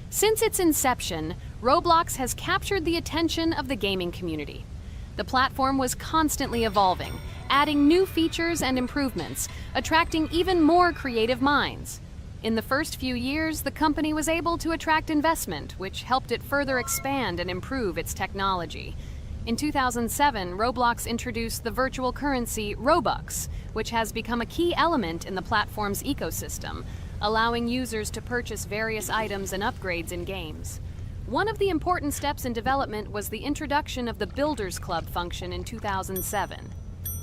Since its inception, Roblox has captured the attention of the gaming community. The platform was constantly evolving, adding new features and improvements, attracting even more creative minds. In the first few years, the company was able to attract investment, which helped it further expand and improve its technology. In 2007, Roblox introduced the virtual currency Robux, which has become a key element in the platform's ecosystem, allowing users to purchase various items and upgrades in games. One of the important steps in development was the introduction of the Builders Club function in 2007.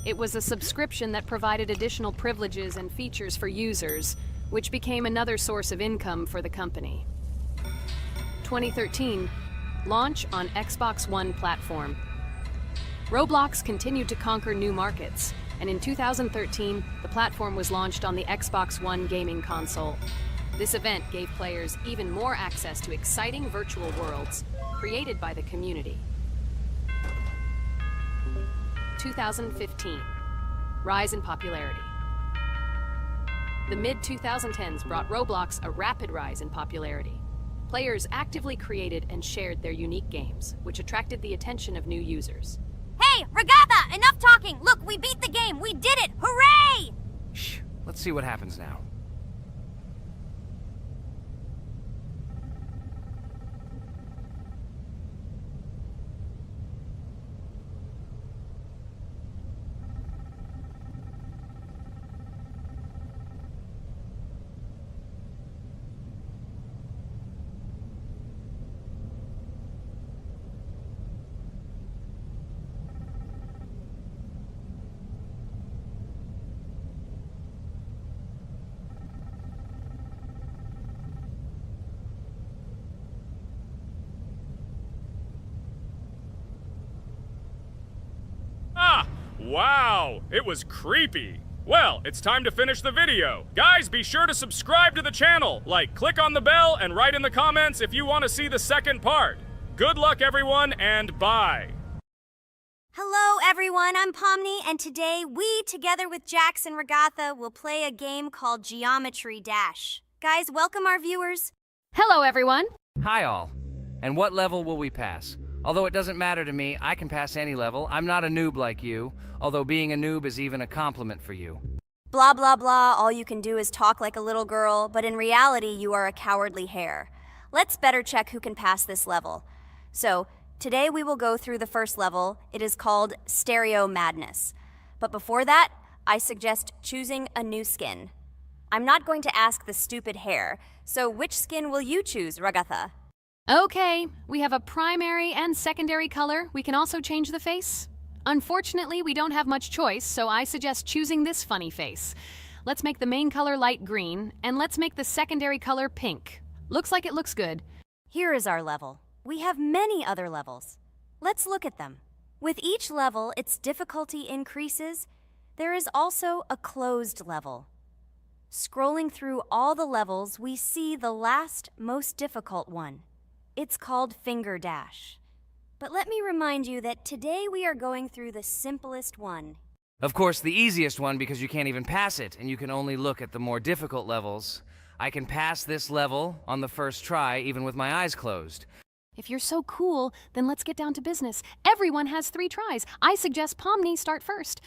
It was a subscription that provided additional privileges and features for users, which became another source of income for the company. 2013, launch on Xbox One platform. Roblox continued to conquer new markets, and in 2013, the platform was launched on the Xbox One gaming console. This event gave players even more access to exciting virtual worlds created by the community. 2015, rise in popularity. The mid-2010s brought Roblox a rapid rise in popularity. Players actively created and shared their unique games, which attracted the attention of new users. Hey, Regatha, enough talking! Look, we beat the game! We did it! Hooray! Shh, let's see what happens now. Wow, it was creepy. Well, it's time to finish the video. Guys, be sure to subscribe to the channel, click on the bell, and write in the comments if you want to see the second part. Good luck, everyone, and bye. Hello, everyone. I'm Pomni, and today we, together with Jax and Regatha, will play a game called Geometry Dash. Guys, welcome our viewers. Hello, everyone. Hi all. And what level will we pass? Although it doesn't matter to me, I can pass any level. I'm not a noob like you, although being a noob is even a compliment for you. Blah, blah, blah. All you can do is talk like a little girl, but in reality, you are a cowardly hare. Let's better check who can pass this level. So, today we will go through the first level. It is called Stereo Madness. But before that, I suggest choosing a new skin. I'm not going to ask the stupid hare, so which skin will you choose, Regatha? Okay, we have a primary and secondary color. We can also change the face. Unfortunately, we don't have much choice, so I suggest choosing this funny face. Let's make the main color light green, and let's make the secondary color pink. Looks like it looks good. Here is our level. We have many other levels. Let's look at them. With each level, its difficulty increases. There is also a closed level. Scrolling through all the levels, we see the last, most difficult one. It's called Finger Dash. But let me remind you that today we are going through the simplest one. Of course, the easiest one because you can't even pass it, and you can only look at the more difficult levels. I can pass this level on the first try, even with my eyes closed. If you're so cool, then let's get down to business. Everyone has 3 tries. I suggest Pomni start first.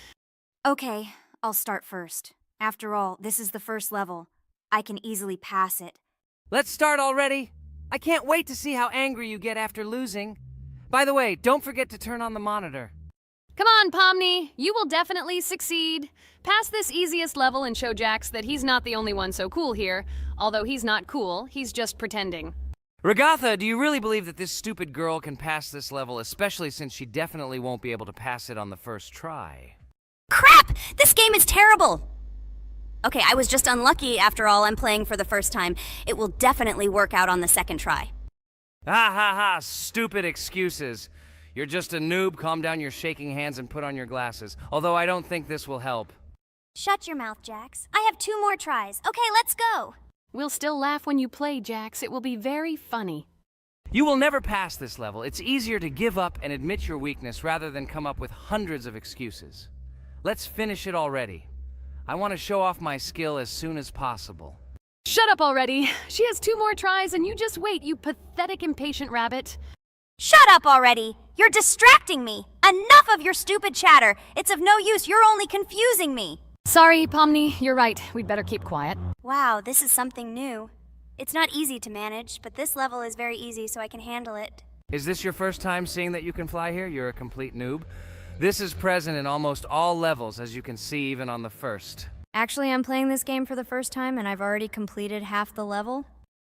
Okay, I'll start first. After all, this is the first level. I can easily pass it. Let's start already. I can't wait to see how angry you get after losing. By the way, don't forget to turn on the monitor. Come on, Pomni. You will definitely succeed. Pass this easiest level and show Jax that he's not the only one so cool here. Although he's not cool, he's just pretending. Ragatha, do you really believe that this stupid girl can pass this level, especially since she definitely won't be able to pass it on the first try? Crap! This game is terrible! Okay, I was just unlucky. After all, I'm playing for the first time. It will definitely work out on the second try. Ha ha ha, stupid excuses. You're just a noob, calm down your shaking hands and put on your glasses. Although I don't think this will help. Shut your mouth, Jax. I have 2 more tries. Okay, let's go! We'll still laugh when you play, Jax. It will be very funny. You will never pass this level. It's easier to give up and admit your weakness rather than come up with hundreds of excuses. Let's finish it already. I want to show off my skill as soon as possible. Shut up already. She has 2 more tries and you just wait, you pathetic impatient rabbit. Shut up already! You're distracting me! Enough of your stupid chatter! It's of no use, you're only confusing me! Sorry, Pomni, you're right. We'd better keep quiet. Wow, this is something new. It's not easy to manage, but this level is very easy, so I can handle it. Is this your first time seeing that you can fly here? You're a complete noob. This is present in almost all levels, as you can see even on the first. Actually, I'm playing this game for the first time, and I've already completed half the level.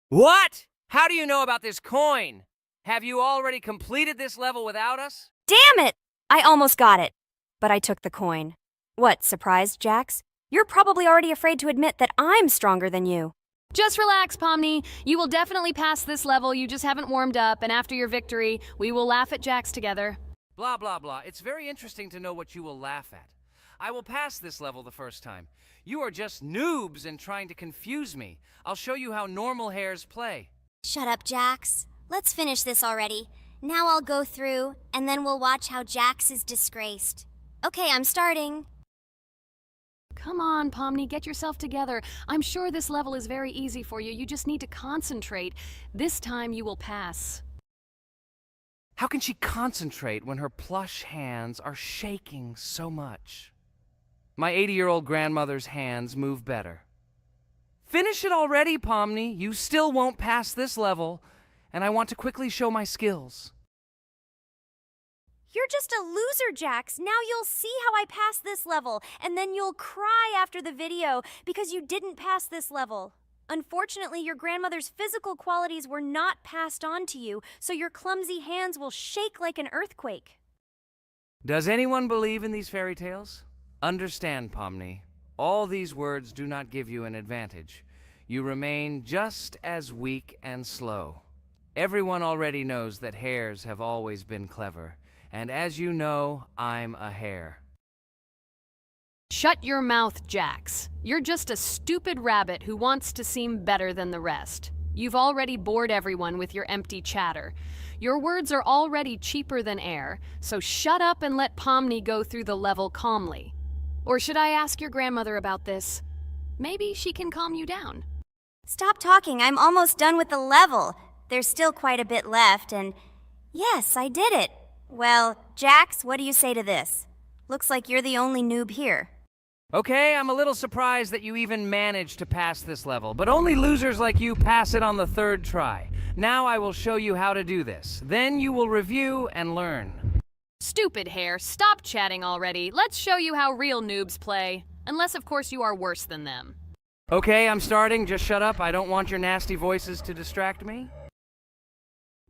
What? How do you know about this coin? Have you already completed this level without us? Damn it! I almost got it, but I took the coin. What, surprised, Jax? You're probably already afraid to admit that I'm stronger than you. Just relax, Pomni. You will definitely pass this level, you just haven't warmed up, and after your victory, we will laugh at Jax together. Blah, blah, blah. It's very interesting to know what you will laugh at. I will pass this level the first time. You are just noobs and trying to confuse me. I'll show you how normal hares play. Shut up, Jax. Let's finish this already. Now I'll go through, and then we'll watch how Jax is disgraced. Okay, I'm starting. Come on, Pomni, get yourself together. I'm sure this level is very easy for you. You just need to concentrate. This time you will pass. How can she concentrate when her plush hands are shaking so much? My 80-year-old grandmother's hands move better. Finish it already, Pomni. You still won't pass this level, and I want to quickly show my skills. You're just a loser, Jax. Now you'll see how I pass this level, and then you'll cry after the video because you didn't pass this level. Unfortunately, your grandmother's physical qualities were not passed on to you, so your clumsy hands will shake like an earthquake. Does anyone believe in these fairy tales? Understand, Pomni. All these words do not give you an advantage. You remain just as weak and slow. Everyone already knows that hares have always been clever. And as you know, I'm a hare. Shut your mouth, Jax. You're just a stupid rabbit who wants to seem better than the rest. You've already bored everyone with your empty chatter. Your words are already cheaper than air, so shut up and let Pomni go through the level calmly. Or should I ask your grandmother about this? Maybe she can calm you down. Stop talking, I'm almost done with the level. There's still quite a bit left, and yes, I did it. Well, Jax, what do you say to this? Looks like you're the only noob here. Okay, I'm a little surprised that you even managed to pass this level, but only losers like you pass it on the 3rd try. Now I will show you how to do this. Then you will review and learn. Stupid hare, stop chatting already. Let's show you how real noobs play. Unless, of course, you are worse than them. Okay, I'm starting. Just shut up. I don't want your nasty voices to distract me.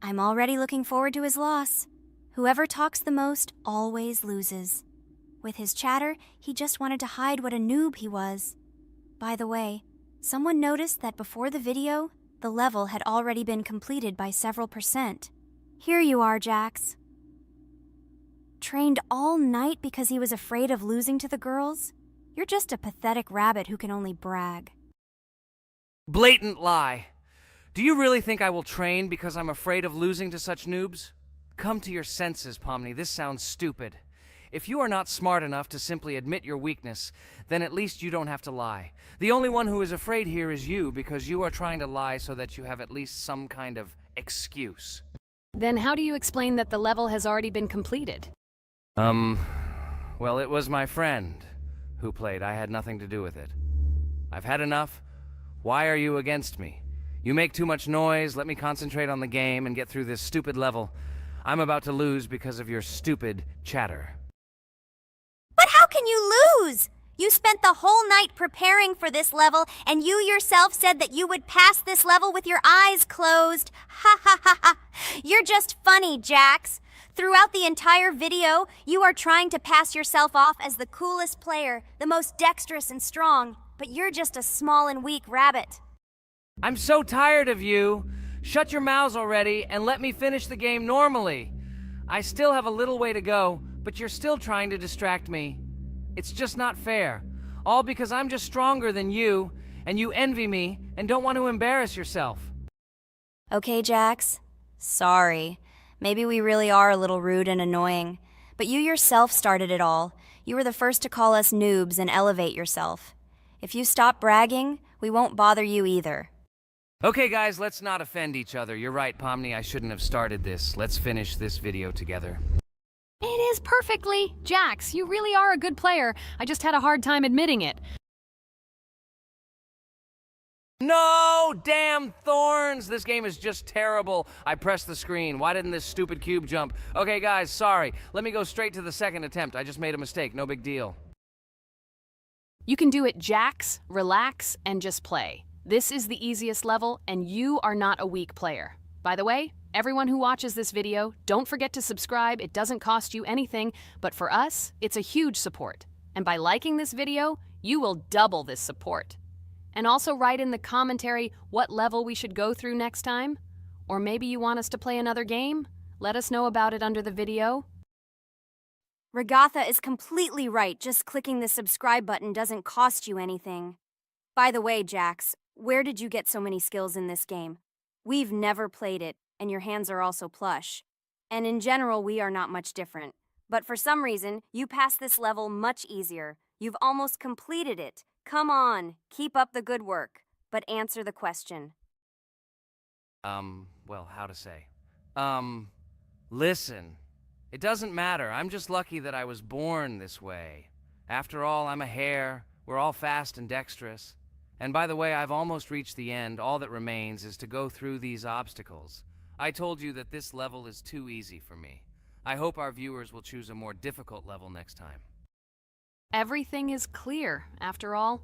I'm already looking forward to his loss. Whoever talks the most always loses. With his chatter, he just wanted to hide what a noob he was. By the way, someone noticed that before the video, the level had already been completed by several %. Here you are, Jax. Trained all night because he was afraid of losing to the girls? You're just a pathetic rabbit who can only brag. Blatant lie. Do you really think I will train because I'm afraid of losing to such noobs? Come to your senses, Pomni. This sounds stupid. If you are not smart enough to simply admit your weakness, then at least you don't have to lie. The only one who is afraid here is you because you are trying to lie so that you have at least some kind of excuse. Then how do you explain that the level has already been completed? Well, it was my friend who played. I had nothing to do with it. I've had enough. Why are you against me? You make too much noise. Let me concentrate on the game and get through this stupid level. I'm about to lose because of your stupid chatter. But how can you lose? You spent the whole night preparing for this level, and you yourself said that you would pass this level with your eyes closed. Ha ha ha ha. You're just funny, Jax. Throughout the entire video, you are trying to pass yourself off as the coolest player, the most dexterous and strong, but you're just a small and weak rabbit. I'm so tired of you. Shut your mouths already and let me finish the game normally. I still have a little way to go, but you're still trying to distract me. It's just not fair. All because I'm just stronger than you, and you envy me and don't want to embarrass yourself. Okay, Jax. Sorry. Maybe we really are a little rude and annoying. But you yourself started it all. You were the first to call us noobs and elevate yourself. If you stop bragging, we won't bother you either. Okay, guys, let's not offend each other. You're right, Pomni, I shouldn't have started this. Let's finish this video together. It is perfectly. Jax, you really are a good player. I just had a hard time admitting it. No! Damn thorns! This game is just terrible. I pressed the screen. Why didn't this stupid cube jump? Okay, guys, sorry. Let me go straight to the second attempt. I just made a mistake. No big deal. You can do it, Jax, relax, and just play. This is the easiest level, and you are not a weak player. By the way, everyone who watches this video, don't forget to subscribe. It doesn't cost you anything, but for us, it's a huge support. And by liking this video, you will double this support. And also write in the commentary what level we should go through next time. Or maybe you want us to play another game? Let us know about it under the video. Regatha is completely right. Just clicking the subscribe button doesn't cost you anything. By the way, Jax, where did you get so many skills in this game? We've never played it, and your hands are also plush. And in general, we are not much different. But for some reason, you passed this level much easier. You've almost completed it. Come on, keep up the good work. But answer the question. Well, how to say? Listen. It doesn't matter. I'm just lucky that I was born this way. After all, I'm a hare. We're all fast and dexterous. And by the way, I've almost reached the end. All that remains is to go through these obstacles. I told you that this level is too easy for me. I hope our viewers will choose a more difficult level next time. Everything is clear, after all.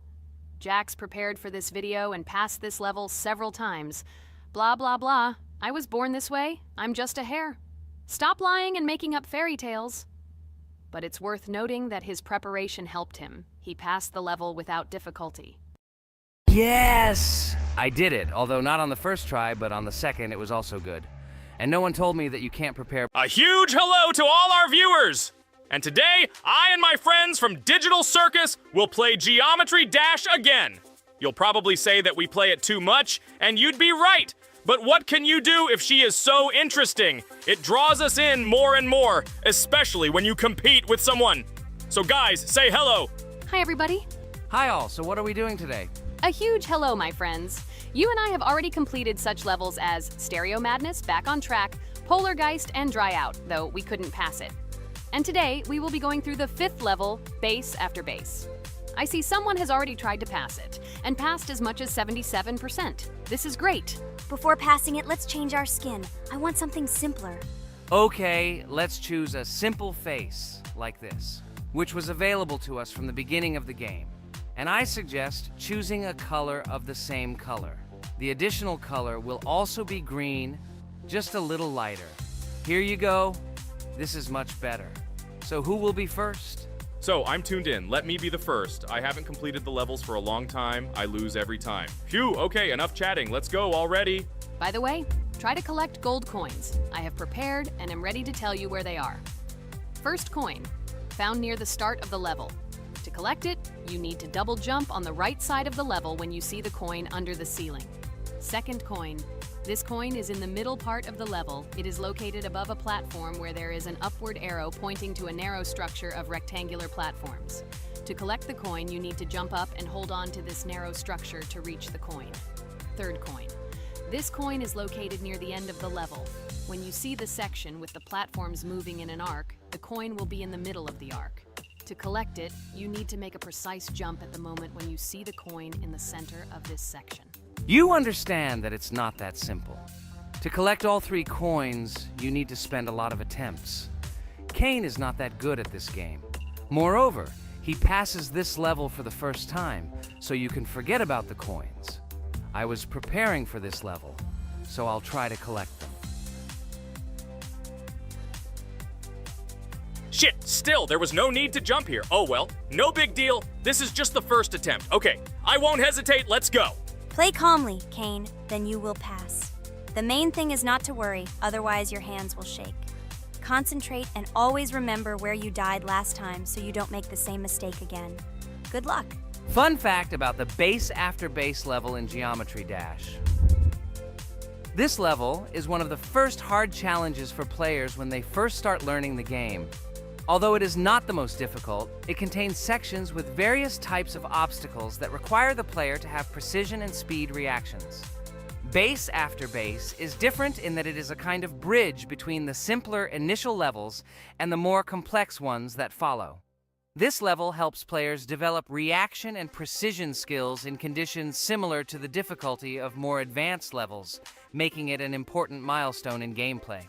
Jax prepared for this video and passed this level several times. Blah, blah, blah. I was born this way. I'm just a hare. Stop lying and making up fairy tales. But it's worth noting that his preparation helped him. He passed the level without difficulty. Yes! I did it, although not on the first try, but on the second it was also good. And no one told me that you can't prepare. A huge hello to all our viewers! And today, I and my friends from Digital Circus will play Geometry Dash again. You'll probably say that we play it too much, and you'd be right. But what can you do if she is so interesting? It draws us in more and more, especially when you compete with someone. So guys, say hello. Hi, everybody. Hi all, so what are we doing today? A huge hello, my friends. You and I have already completed such levels as Stereo Madness, Back on Track, Polargeist, and Dry Out, though we couldn't pass it. And today, we will be going through the 5th level, Base After Base. I see someone has already tried to pass it, and passed as much as 77%. This is great. Before passing it, let's change our skin. I want something simpler. Okay, let's choose a simple face, like this, which was available to us from the beginning of the game. And I suggest choosing a color of the same color. The additional color will also be green, just a little lighter. Here you go. This is much better. So who will be first? So, I'm tuned in. Let me be the first. I haven't completed the levels for a long time. I lose every time. Phew, okay, enough chatting. Let's go already. By the way, try to collect gold coins. I have prepared and am ready to tell you where they are. First coin, found near the start of the level. To collect it, you need to double jump on the right side of the level when you see the coin under the ceiling. Second coin. This coin is in the middle part of the level. It is located above a platform where there is an upward arrow pointing to a narrow structure of rectangular platforms. To collect the coin, you need to jump up and hold on to this narrow structure to reach the coin. Third coin. This coin is located near the end of the level. When you see the section with the platforms moving in an arc, the coin will be in the middle of the arc. To collect it, you need to make a precise jump at the moment when you see the coin in the center of this section. You understand that it's not that simple. To collect all 3 coins, you need to spend a lot of attempts. Kane is not that good at this game. Moreover, he passes this level for the first time, so you can forget about the coins. I was preparing for this level, so I'll try to collect them. Shit, still, there was no need to jump here. Oh well, no big deal. This is just the first attempt. Okay, I won't hesitate, let's go. Play calmly, Kane, then you will pass. The main thing is not to worry, otherwise your hands will shake. Concentrate and always remember where you died last time so you don't make the same mistake again. Good luck. Fun fact about the base after base level in Geometry Dash. This level is one of the first hard challenges for players when they first start learning the game. Although it is not the most difficult, it contains sections with various types of obstacles that require the player to have precision and speed reactions. Base after base is different in that it is a kind of bridge between the simpler initial levels and the more complex ones that follow. This level helps players develop reaction and precision skills in conditions similar to the difficulty of more advanced levels, making it an important milestone in gameplay.